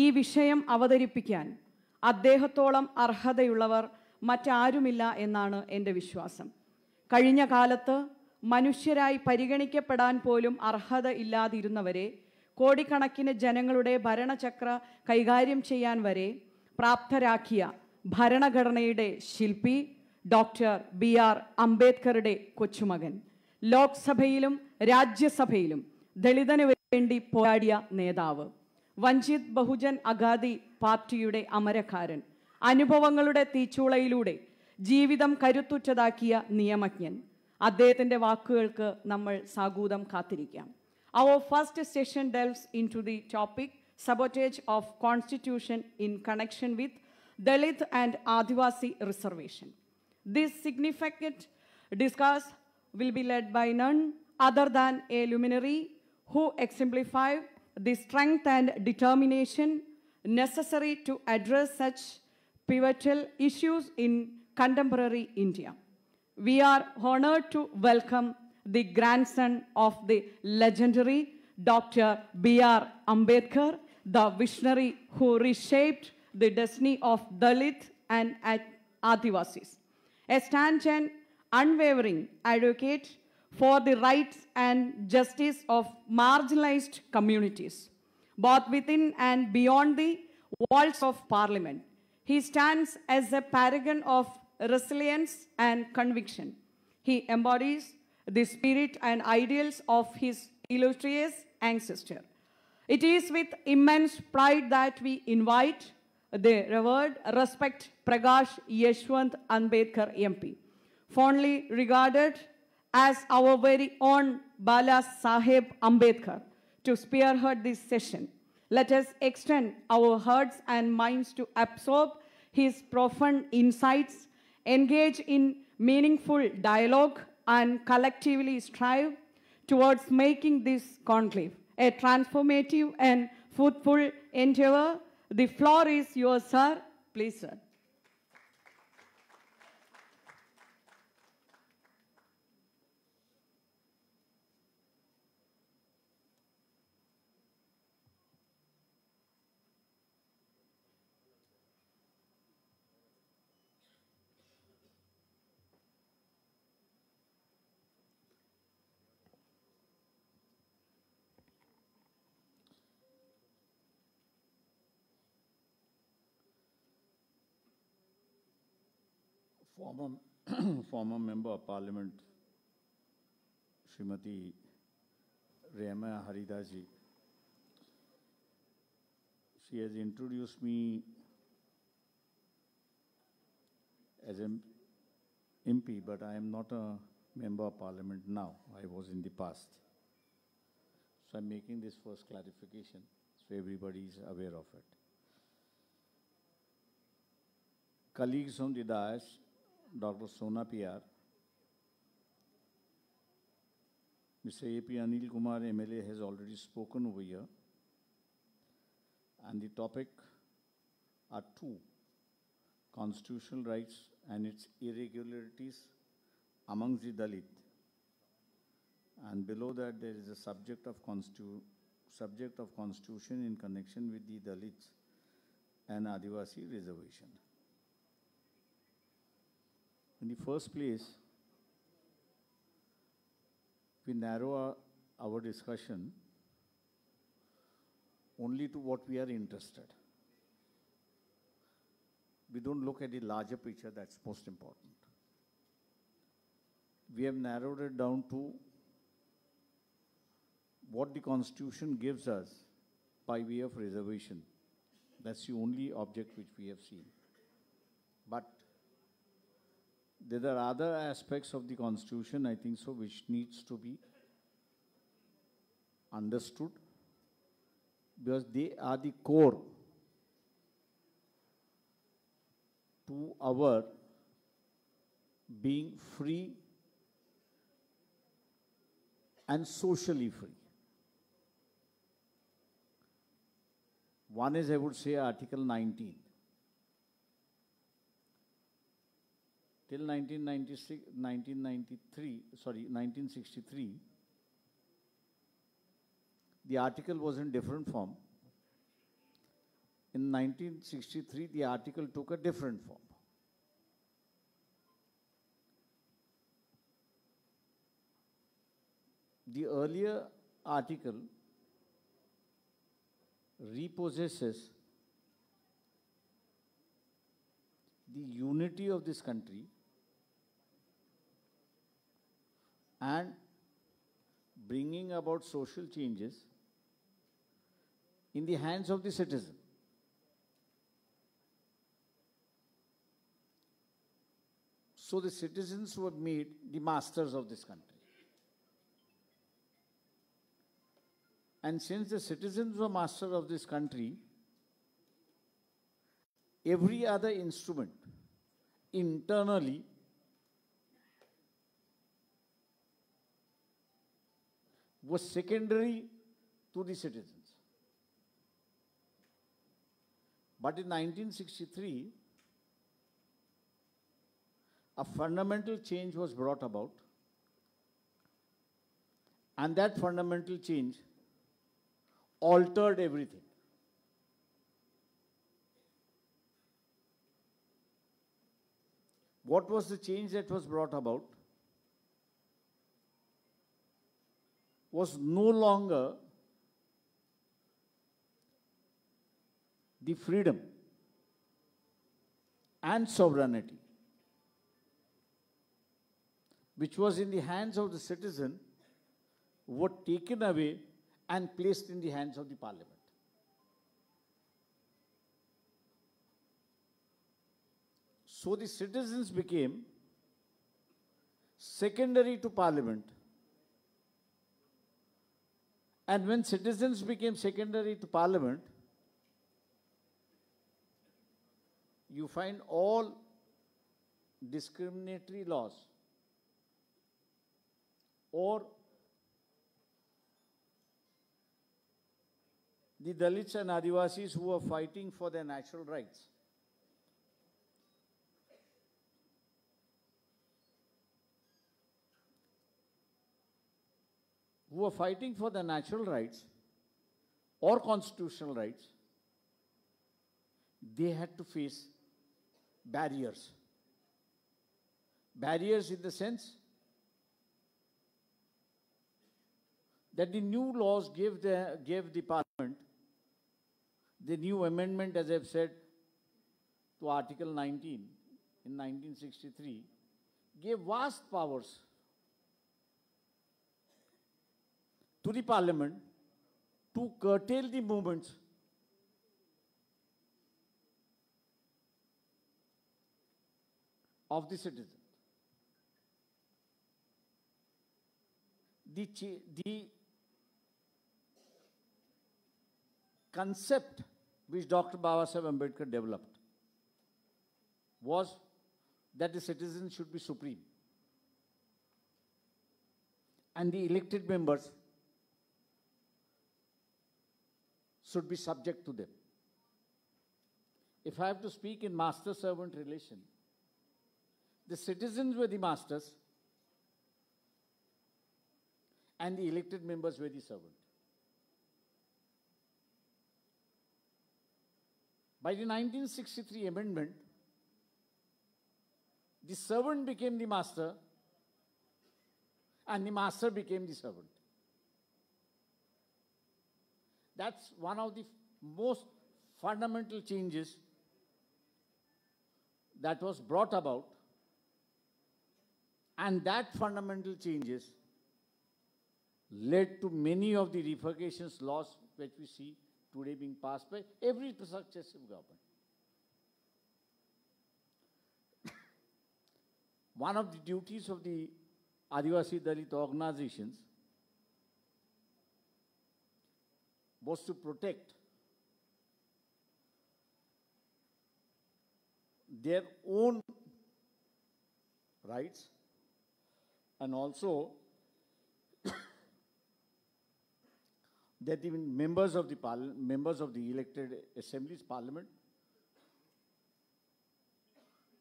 ഈ വിഷയം അവതരിപ്പിക്കാൻ അദ്ദേഹത്തോളം അർഹതയുള്ളവർ മറ്റാരുമില്ല എന്നാണ് എൻ്റെ വിശ്വാസം. കഴിഞ്ഞ കാലത്ത് മനുഷ്യരായി പരിഗണിക്കപ്പെടാൻ പോലും അർഹത ഇല്ലാതിരുന്നവരെ കോടിക്കണക്കിന് ജനങ്ങളുടെ ഭരണചക്ര കൈകാര്യം ചെയ്യാൻ വരെ പ്രാപ്തരാക്കിയ ഭരണഘടനയുടെ ശില്പി ഡോക്ടർ BR അംബേദ്കറുടെ കൊച്ചുമകൻ, ലോക്സഭയിലും രാജ്യസഭയിലും ദളിതന് വേണ്ടി പോരാടിയ നേതാവ്, വഞ്ചിത് ബഹുജൻ അഗാദി പാർട്ടിയുടെ അമരക്കാരൻ, അനുഭവങ്ങളുടെ തീച്ചൂളയിലൂടെ ജീവിതം കരുത്തുറ്റതാക്കിയ നിയമജ്ഞൻ. അദ്ദേഹത്തിൻ്റെ വാക്കുകൾക്ക് നമ്മൾ സാഗൂതം കാത്തിരിക്കാം. Our first session delves into the topic sabotage of Constitution in connection with Dalit and Adivasi reservation. This significant discourse will be led by none other than a luminary who exemplify the strength and determination necessary to address such pivotal issues in contemporary India. We are honored to welcome the grandson of the legendary Dr. BR Ambedkar, the visionary who reshaped the destiny of Dalit and Adivasis, a stanch and unwavering advocate for the rights and justice of marginalized communities, both within and beyond the walls of Parliament. He stands as a paragon of resilience and conviction. He embodies the spirit and ideals of his illustrious ancestor. It is with immense pride that we invite the revered, respect Prakash Ambedkar MP, fondly regarded as our very own Bala Saheb Ambedkar, to spearhead this session. Let us extend our hearts and minds to absorb his profound insights, engage in meaningful dialogue, and collectively strive towards making this conclave a transformative and fruitful endeavor. The floor is yours, sir. Please, sir. Former Member of Parliament, Srimati Rema Haridaji. She has introduced me as an MP, but I am not a Member of Parliament now. I was in the past. So I'm making this first clarification so everybody is aware of it. Colleagues on the dais, Dr. Sona PR, Mr. A.P. Anil Kumar MLA has already spoken over here, and the topic are two: constitutional rights and its irregularities amongst the Dalit. And below that there is a subject of constitution in connection with the Dalits and Adivasi reservation. In the first place, we narrow our discussion only to what we are interested. We don't look at the larger picture. That's most important. We have narrowed it down to what the Constitution gives us by way of reservation. That's the only object which we have seen. But there are other aspects of the Constitution, I think so, which needs to be understood, because they are the core to our being free and socially free. One is, I would say, Article 19. Till 1963, the article was in different form, in 1963, the article took a different form. The earlier article repossesses the unity of this country and bringing about social changes in the hands of the citizen. So the citizens were made the masters of this country. And since the citizens were masters of this country, every other instrument internally was secondary to the citizens. But in 1963, a fundamental change was brought about, and that fundamental change altered everything. What was the change that was brought about? Was no longer the freedom and sovereignty which was in the hands of the citizen were taken away and placed in the hands of the parliament. So the citizens became secondary to parliament. And when citizens became secondary to parliament, you find all discriminatory laws or the Dalits and Adivasis who were fighting for their natural rights. Who were fighting for their natural rights or constitutional rights, they had to face barriers. Barriers in the sense that the new laws gave the parliament, the new amendment, as I've said, to Article 19 in 1963, gave vast powers to the parliament to curtail the movements of the citizen. The concept which Dr. Babasaheb Ambedkar developed was that the citizens should be supreme and the elected members should be subject to them. If I have to speak in master-servant relation, the citizens were the masters and the elected members were the servant. By the 1963 amendment, the servant became the master and the master became the servant. That's one of the most fundamental changes that was brought about, and that fundamental changes led to many of the revocations laws which we see today being passed by every successive government. One of the duties of the Adivasi Dalit organizations was to protect their own rights and also that even members of the elected assemblies, parliament,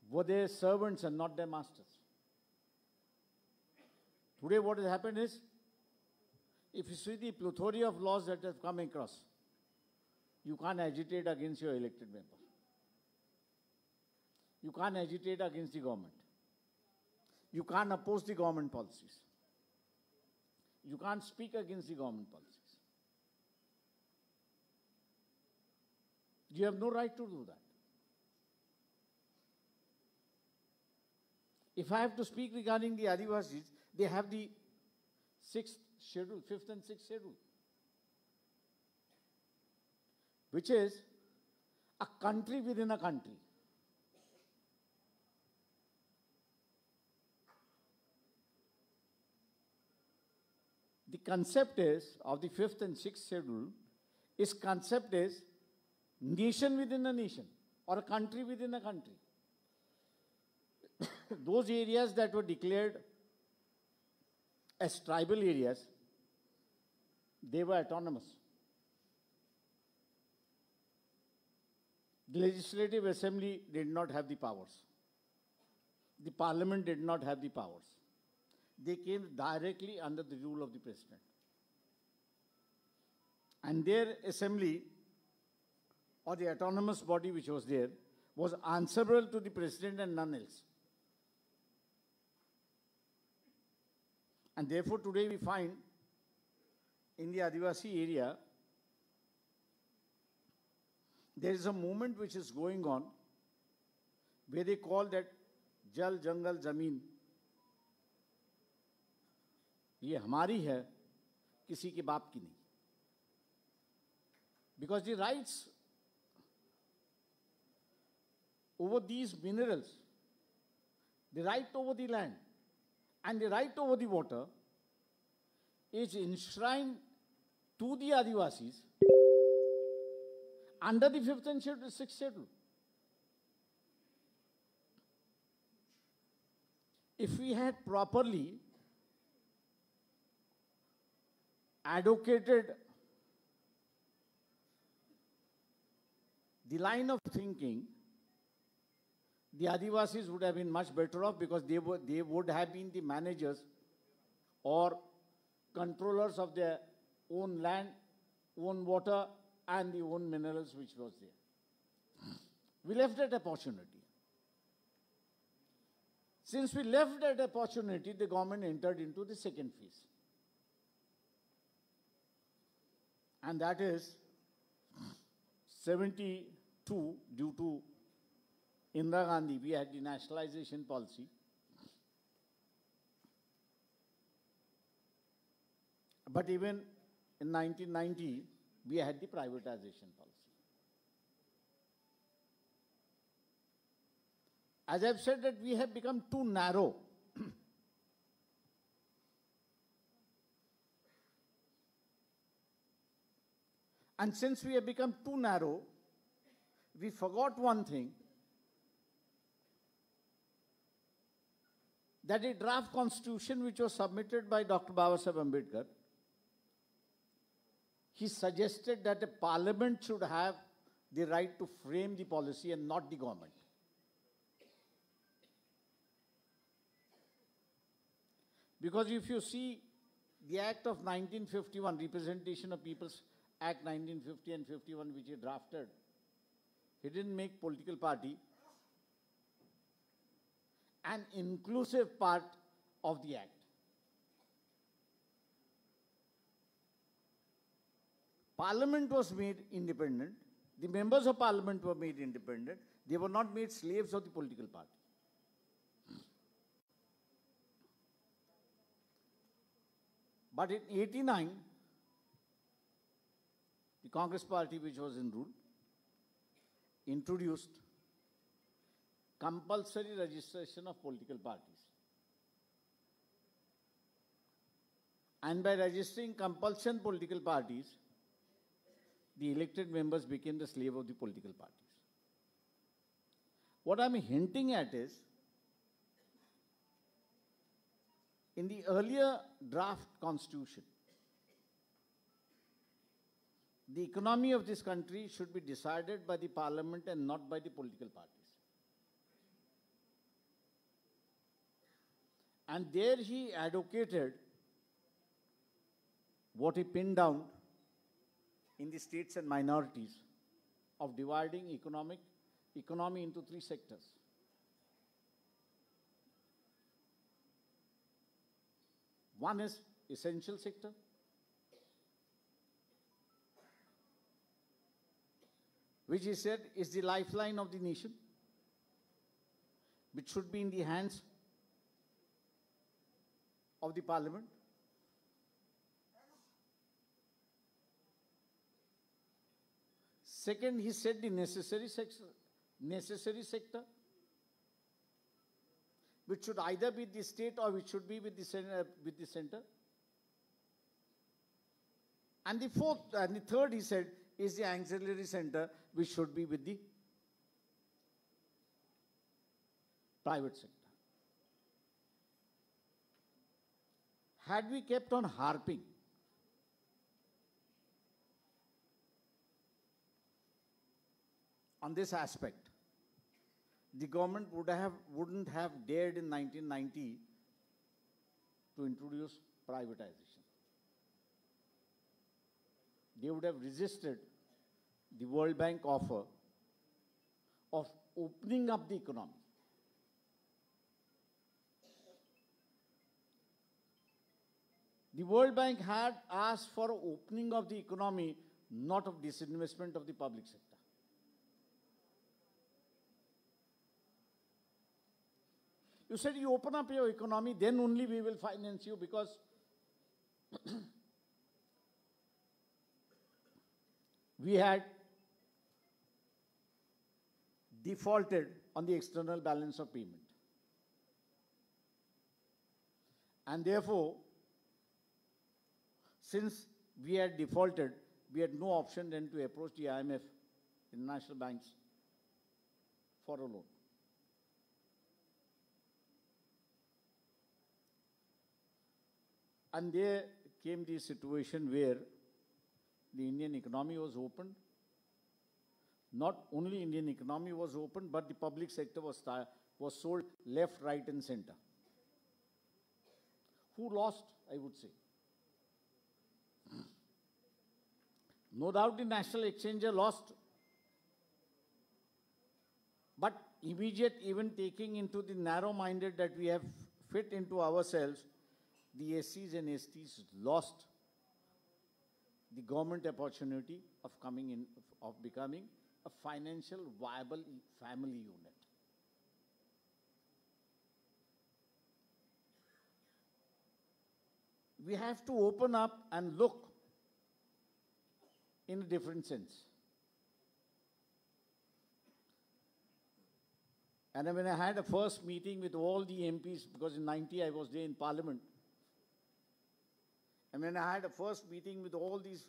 were their servants and not their masters. Today what has happened is, if you see the plethora of laws that have come across, You can't agitate against your elected member. You can't agitate against the government. You can't oppose the government policies. You can't speak against the government policies. You have no right to do that. If I have to speak regarding the Adivasis, they have the 6th schedule, 5th and 6th schedule, which is a country within a country. The concept is, of the 5th and 6th schedule, concept is nation within a nation or a country within a country. Those areas that were declared as tribal areas, they were autonomous. The Legislative Assembly did not have the powers. The Parliament did not have the powers. They came directly under the rule of the President. And their assembly, or the autonomous body which was there, was answerable to the President and none else. And therefore today we find in the Adivasi area, there is a movement which is going on where they call that Jal, Jangal, Zameen. ये हमारी है, किसी के बाप की नहीं. Because the rights over these minerals, the right over the land, and the right over the water is enshrined to the Adivasis under the 5th and 6th schedule. If we had properly advocated the line of thinking, the Adivasis would have been much better off because they would have been the managers or controllers of their own land, own water, and the own minerals which was there. We left that opportunity. Since we left that opportunity, the government entered into the second phase. And that is 72, due to Indira Gandhi, we had the nationalization policy. But even in 1990, we had the privatization policy. As I've said, that we have become too narrow. And since we have become too narrow, we forgot one thing, that a draft constitution which was submitted by Dr. Babasaheb Ambedkar, he suggested that a parliament should have the right to frame the policy and not the government. Because if you see the Act of 1951, Representation of People's Act 1950 and 51, which he drafted, he didn't make political party an inclusive part of the Act. Parliament was made independent. The members of Parliament were made independent. They were not made slaves of the political party. But in 89, the Congress party, which was in rule, introduced compulsory registration of political parties. And by registering compulsion political parties, the elected members became the slave of the political parties. What I'm hinting at is, in the earlier draft constitution, the economy of this country should be decided by the parliament and not by the political parties. And there he advocated what he pinned down in the states and minorities, of dividing economy into three sectors. One is essential sector, which he said is the lifeline of the nation, which should be in the hands of the parliament. Second, he said the necessary sector, which should either be the state or which should be with the center. And the third, he said, is the auxiliary center, which should be with the private sector. Had we kept on harping on this aspect, the government wouldn't have dared in 1990 to introduce privatization. They would have resisted the World Bank offer of opening up the economy. The World Bank had asked for opening of the economy, not of disinvestment of the public sector. You said you open up your economy, then only we will finance you, because we had defaulted on the external balance of payment. And therefore, since we had defaulted, we had no option then to approach the IMF, international banks, for a loan. And there came the situation where the Indian economy was opened. Not only Indian economy was opened, but the public sector was sold left, right, and center. Who lost, I would say? No doubt the national exchanger lost, but immediate even taking into the narrow-minded that we have fit into ourselves, the SCs and STs lost the government opportunity of becoming a financial viable family unit. We have to open up and look in a different sense. And when I had a first meeting with all the MPs, because in 90 I was there in Parliament, and when I had a first meeting with all these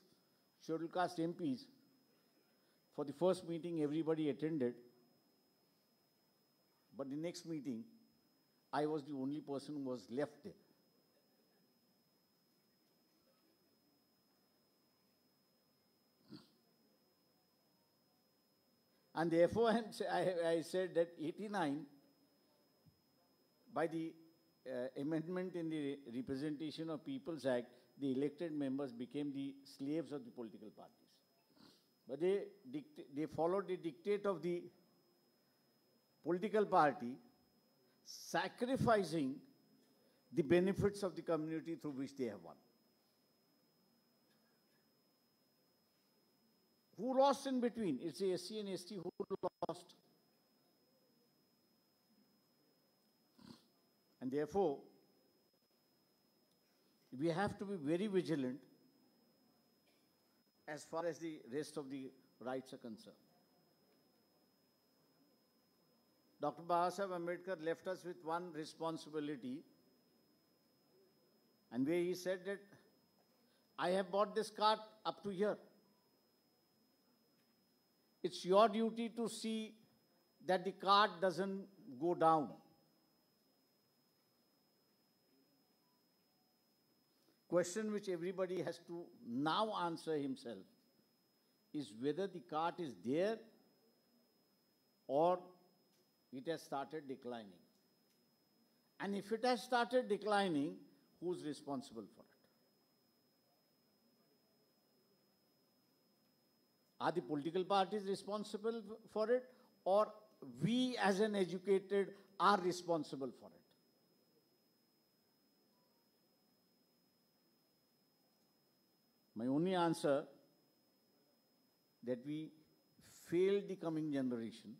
scheduled caste MPs, for the first meeting everybody attended, but the next meeting I was the only person who was left there. And therefore I said that 89, by the amendment in the Representation of People's Act, the elected members became the slaves of the political parties. But they followed the dictate of the political party, sacrificing the benefits of the community through which they have won. Who lost in between? It's the SC and ST who lost. And therefore, we have to be very vigilant as far as the rest of the rights are concerned. Dr. Prakash Ambedkar left us with one responsibility, and where he said that I have bought this cart up to here. It's your duty to see that the cart doesn't go down. Question which everybody has to now answer himself is whether the cart is there or it has started declining. And if it has started declining, who's responsible for it? Are the political parties responsible for it, or we as an educated are responsible for it? My only answer, that we failed the coming generation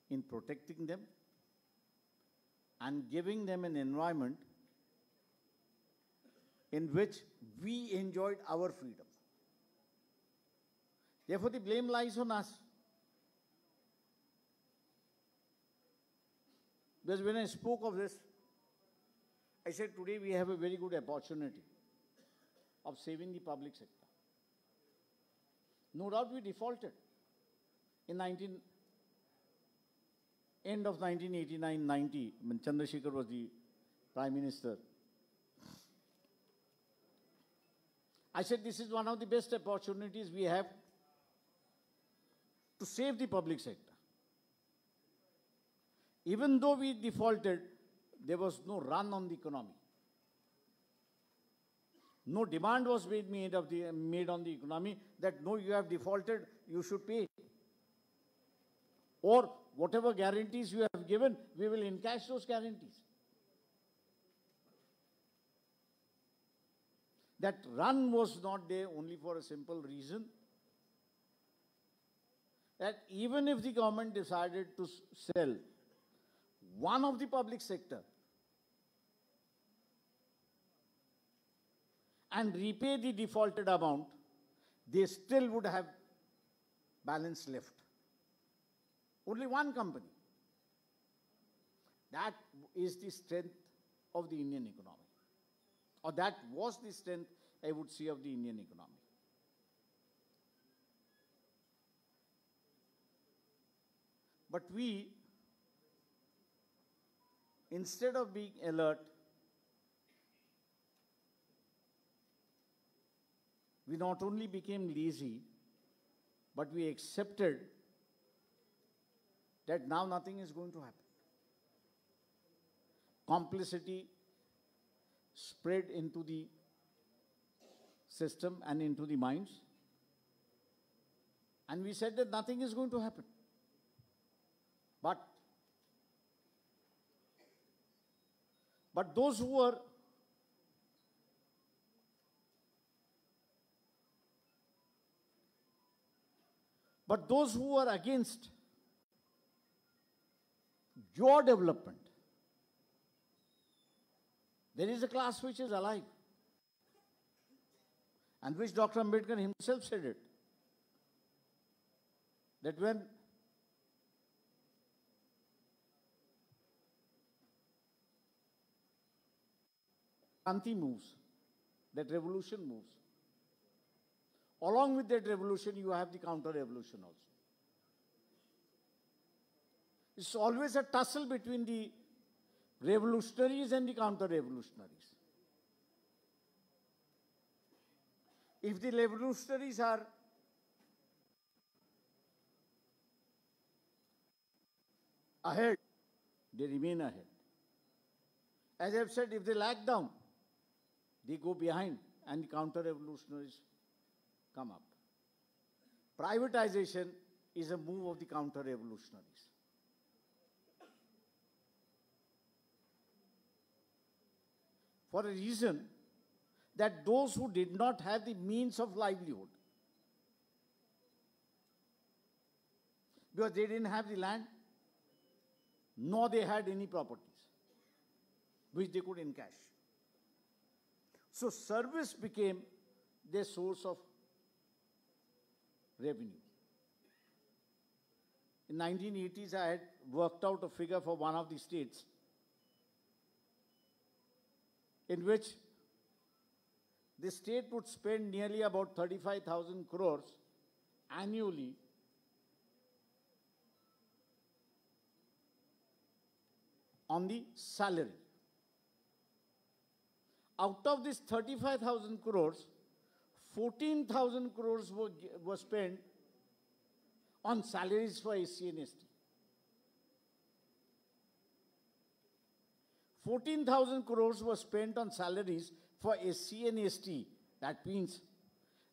in protecting them and giving them an environment in which we enjoyed our freedom. Therefore, the blame lies on us. Because when I spoke of this, I said today we have a very good opportunity of saving the public sector. No doubt we defaulted in end of 1989-90, when Chandrasekhar was the Prime Minister. I said this is one of the best opportunities we have to save the public sector. Even though we defaulted, there was no run on the economy. No demand was made on the economy that no, you have defaulted, you should pay. Or whatever guarantees you have given, we will encash those guarantees. That run was not there only for a simple reason that even if the government decided to sell one of the public sector and repay the defaulted amount, they still would have balance left. Only one company. That is the strength of the Indian economy. Or that was the strength, I would say, of the Indian economy. But we, instead of being alert, we not only became lazy, but we accepted that now nothing is going to happen. Complicity spread into the system and into the minds. And we said that nothing is going to happen. But those who were against your development, there is a class which is alive, and which Dr. Ambedkar himself said it, that when Kranti moves, that revolution moves. Along with that revolution, you have the counter-revolution also. It's always a tussle between the revolutionaries and the counter-revolutionaries. If the revolutionaries are ahead, they remain ahead. As I've said, if they lag down, they go behind and the counter-revolutionaries come up. Privatization is a move of the counter-revolutionaries. For a reason that those who did not have the means of livelihood, because they didn't have the land, nor they had any properties, which they could encash. So service became their source of revenue. In 1980s, I had worked out a figure for one of the states in which the state would spend nearly about 35,000 crores annually on the salary. Out of this 35,000 crores, 14,000 crores were spent on salaries for SC and ST. 14,000 crores were spent on salaries for SC and ST. That means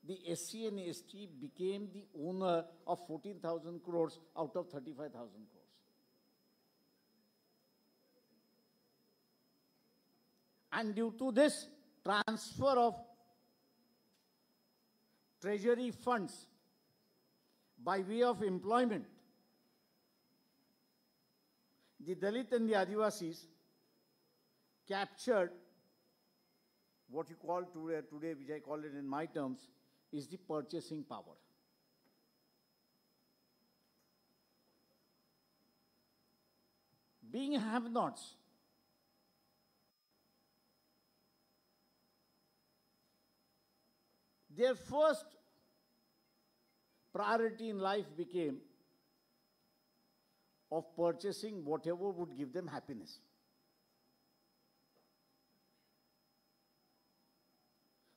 the SC and ST became the owner of 14,000 crores out of 35,000 crores. And due to this transfer of treasury funds by way of employment, the Dalit and the Adivasis captured what you call today, which I call it in my terms, is the purchasing power. Being have-nots, their first priority in life became of purchasing whatever would give them happiness.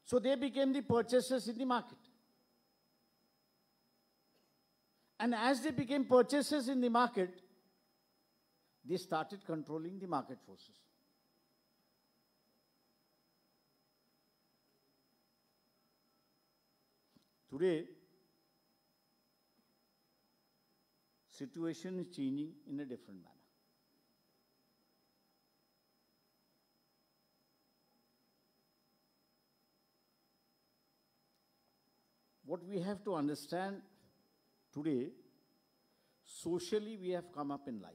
So they became the purchasers in the market. And as they became purchasers in the market, they started controlling the market forces. Today, situation is changing in a different manner. What we have to understand today, socially we have come up in life.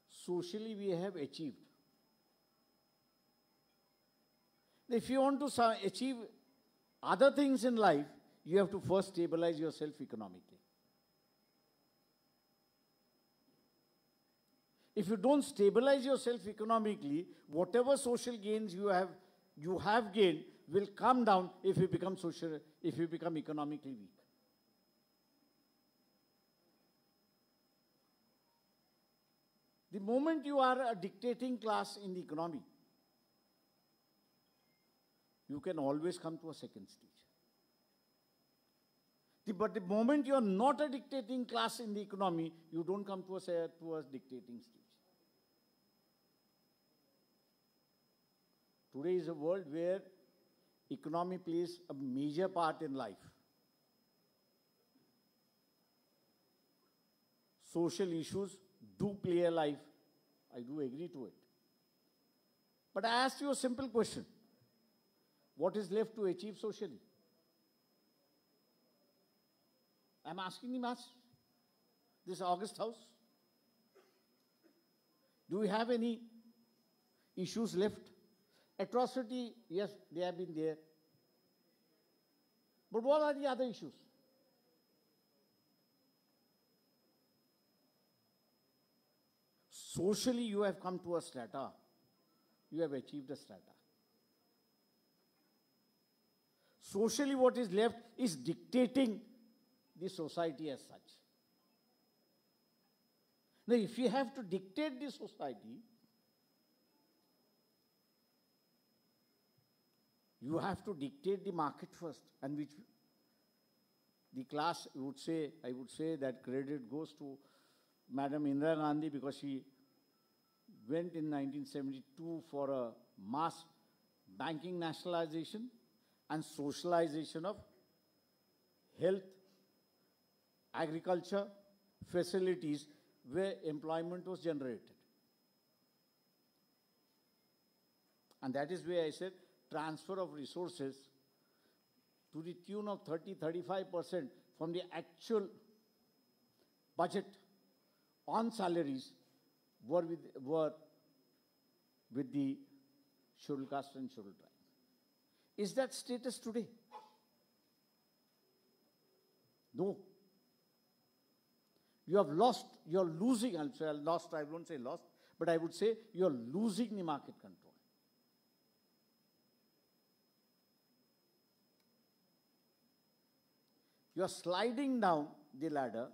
Socially we have achieved. If you want to achieve other things in life, you have to first stabilize yourself economically. If you don't stabilize yourself economically, whatever social gains you have gained will come down if you become economically weak. The moment you are a dictating class in the economy, you can always come to a second stage. But the moment you are not a dictating class in the economy, you don't come to a dictating stage. Today is a world where economy plays a major part in life. Social issues do play a life. I do agree to it. But I asked you a simple question. What is left to achieve socially? I'm asking the mass, this August House. Do we have any issues left? Atrocity, yes, they have been there. But what are the other issues? Socially, you have come to a strata. You have achieved a strata. Socially, what is left is dictating the society as such. Now, if you have to dictate the society, you have to dictate the market first, and which the class would say, I would say that credit goes to Madam Indira Gandhi, because she went in 1972 for a mass banking nationalization and socialization of health, agriculture, facilities where employment was generated. And that is where I said transfer of resources to the tune of 30-35% from the actual budget on salaries were with the scheduled caste and scheduled tribe. Is that status today? No. You have lost, you are losing, I'll say lost, I won't say lost, but I would say you are losing the market control. You are sliding down the ladder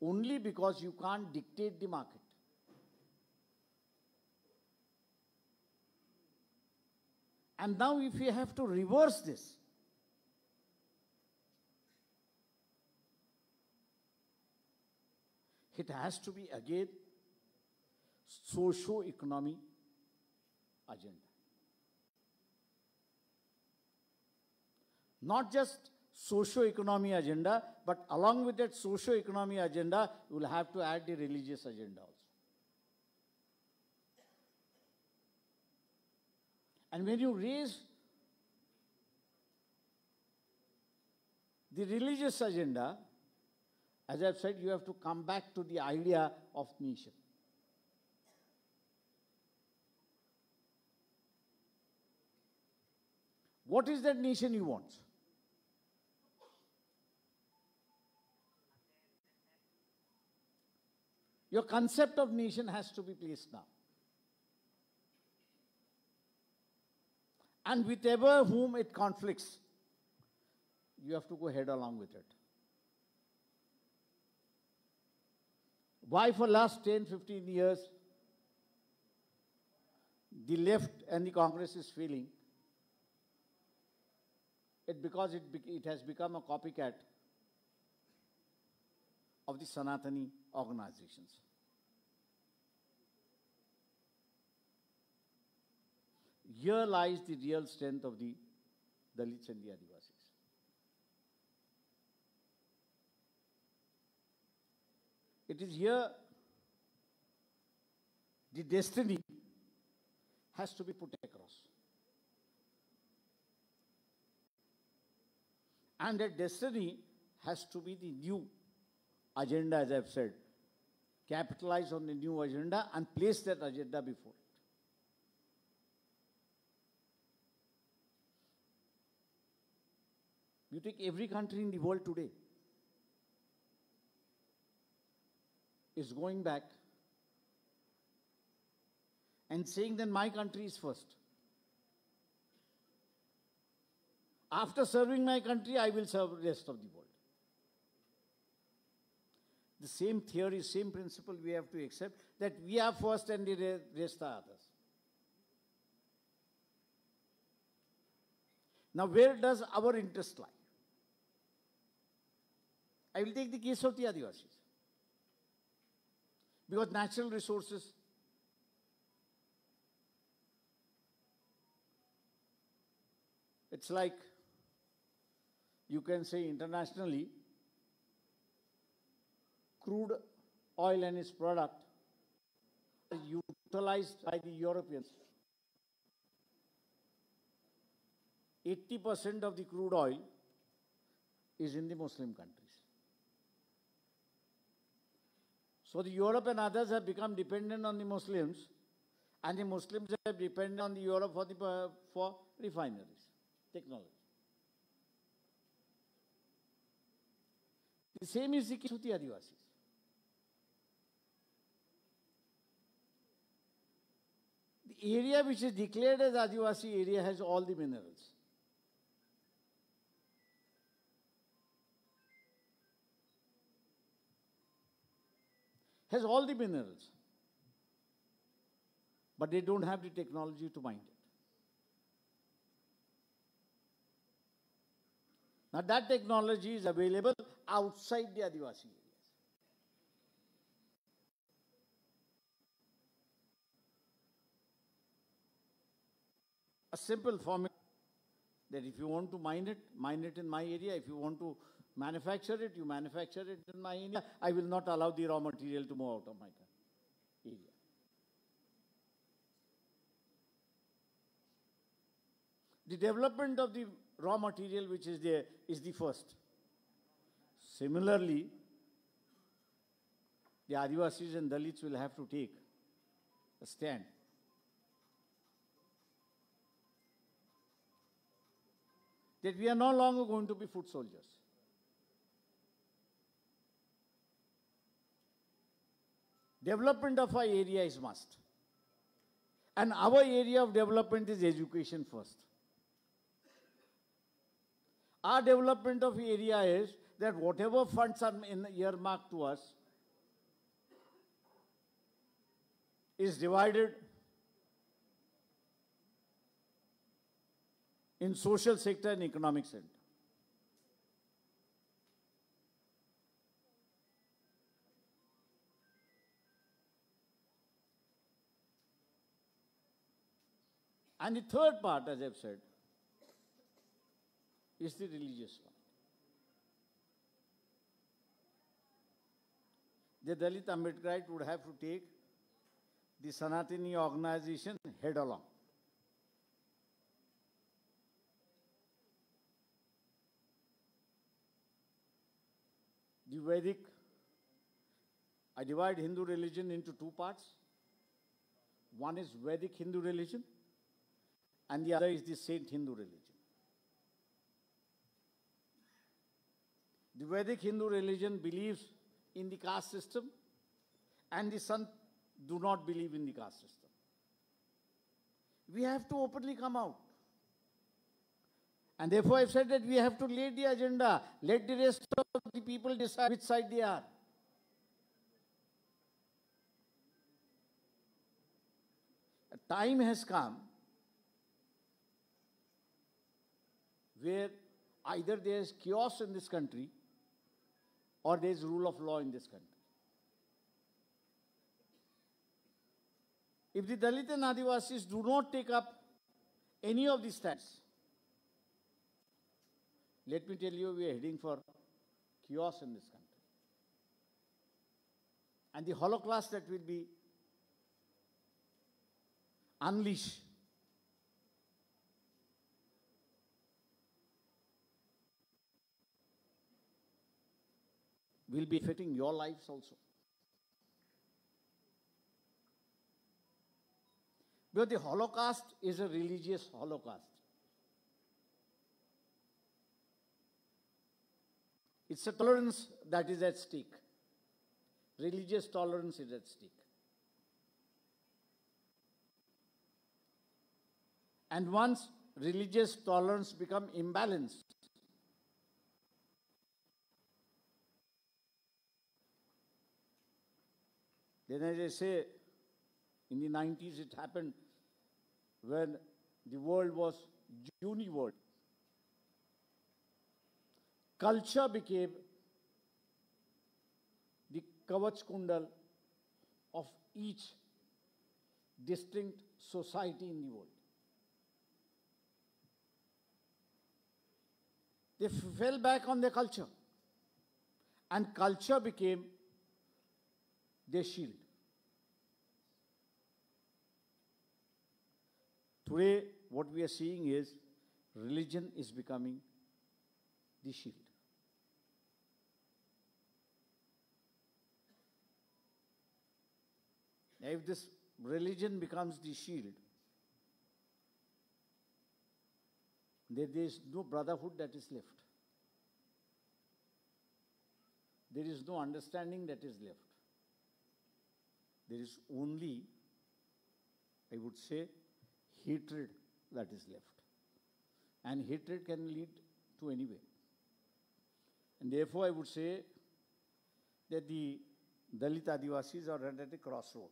only because you can't dictate the market. And now if you have to reverse this, it has to be again socio-economic agenda. Not just socio-economy agenda, but along with that socio-economy agenda, you will have to add the religious agenda also. And when you raise the religious agenda, as I've said, you have to come back to the idea of nation. What is that nation you want? Your concept of nation has to be placed now. And whichever whom it conflicts, you have to go head along with it. Why for last 10, 15 years, the left and the Congress is failing? Because it has become a copycat of the Sanatani organizations. Here lies the real strength of the Dalits and the Adivasis. It is here the destiny has to be put across. And that destiny has to be the new agenda, as I've said. Capitalize on the new agenda and place that agenda before it. You take every country in the world today is going back and saying that my country is first. After serving my country, I will serve the rest of the world. The same theory, same principle we have to accept, that we are first and the rest are others. Now, where does our interest lie? I will take the case of the Adivasis. Because natural resources, it's like, you can say internationally, crude oil and its product is utilized by the Europeans. 80% of the crude oil is in the Muslim countries. So the Europe and others have become dependent on the Muslims, and the Muslims have depended on the Europe for refineries, technology. The same is the case with the Adivasis. The area which is declared as Adivasi area has all the minerals. Has all the minerals. But they don't have the technology to mine it. Now that technology is available outside the Adivasi areas. A simple formula that if you want to mine it in my area. If you want to manufacture it, you manufacture it in my area. I will not allow the raw material to move out of my area. The development of the raw material which is there is the first. Similarly, the Adivasis and Dalits will have to take a stand. That we are no longer going to be foot soldiers. Development of our area is must. And our area of development is education first. Our development of area is that whatever funds are earmarked to us is divided in social sector and economic sector. And the third part, as I've said, is the religious one. The Dalit Ambedkarite would have to take the Sanatani organization head along. The Vedic, I divide Hindu religion into two parts. One is Vedic Hindu religion, and the other is the Saint Hindu religion. The Vedic Hindu religion believes in the caste system, and the Sant do not believe in the caste system. We have to openly come out. And therefore I've said that we have to lay the agenda. Let the rest of the people decide which side they are. A time has come where either there is chaos in this country or there is rule of law in this country. If the Dalit and Adivasis do not take up any of these stands, let me tell you, we are heading for chaos in this country. And the Holocaust that will be unleashed will be affecting your lives also. Because the Holocaust is a religious Holocaust. It's a tolerance that is at stake. Religious tolerance is at stake. And once religious tolerance becomes imbalanced, then as I say, in the 90s it happened when the world was uni-world. Culture became the Kavach Kundal of each distinct society in the world. They fell back on their culture, and culture became their shield. Today, what we are seeing is religion is becoming the shield. If this religion becomes the shield, then there is no brotherhood that is left. There is no understanding that is left. There is only, I would say, hatred that is left. And hatred can lead to anywhere. And therefore, I would say that the Dalit Adivasis are at a crossroad.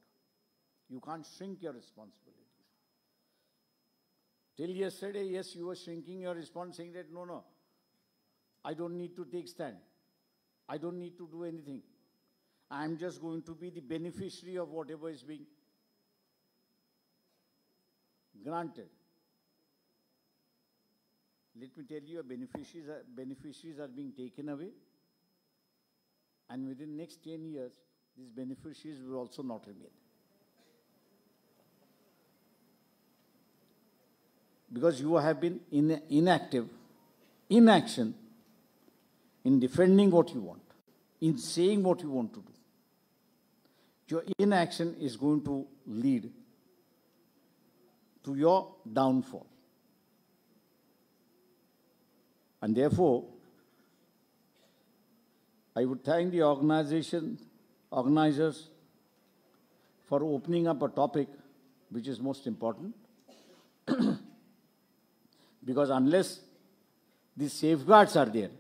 You can't shrink your responsibilities. Till yesterday, yes, you were shrinking your response, saying that, no, I don't need to take stand. I don't need to do anything. I'm just going to be the beneficiary of whatever is being granted. Let me tell you, beneficiaries are being taken away, and within the next 10 years, these beneficiaries will also not remain. Because you have been inaction in defending what you want, in saying what you want to do. Your inaction is going to lead to your downfall. And therefore, I would thank the organizers for opening up a topic which is most important. Because unless these safeguards are there,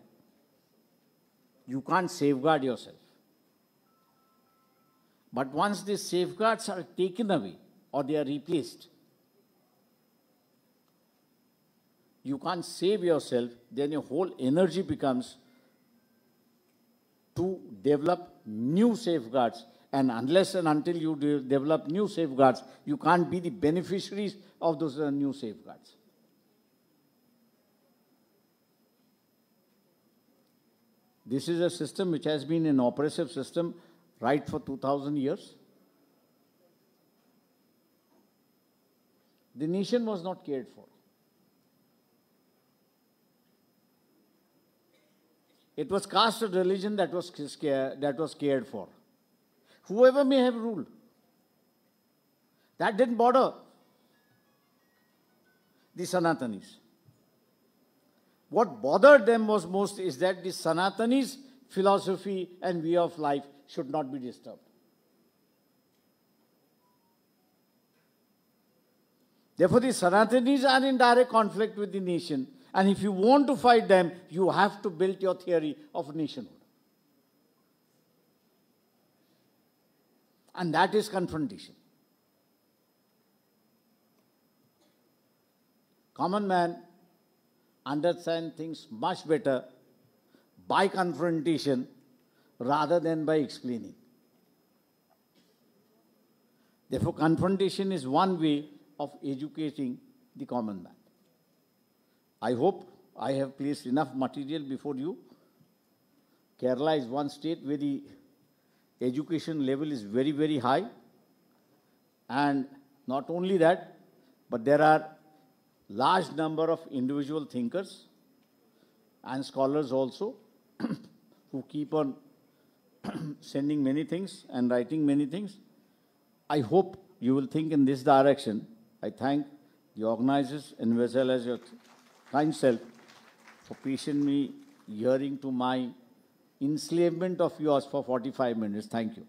you can't safeguard yourself. But once these safeguards are taken away or they are replaced, you can't save yourself, then your whole energy becomes to develop new safeguards. And unless and until you develop new safeguards, you can't be the beneficiaries of those new safeguards. This is a system which has been an oppressive system right for 2000 years. The nation was not cared for. It was caste and religion that was cared for. Whoever may have ruled. That didn't bother the Sanatanis. What bothered them was most is that the Sanatanis' philosophy and way of life should not be disturbed. Therefore, the Sanatanis are in direct conflict with the nation, and if you want to fight them, you have to build your theory of nationhood. And that is confrontation. Common man understands things much better by confrontation rather than by explaining. Therefore, confrontation is one way of educating the common man. I hope I have placed enough material before you. Kerala is one state where the education level is very, very high. And not only that, but there are large number of individual thinkers and scholars also who keep on sending many things and writing many things. I hope you will think in this direction. I thank the organizers and as well as your kind self for patiently hearing to my enslavement of yours for 45 minutes. Thank you.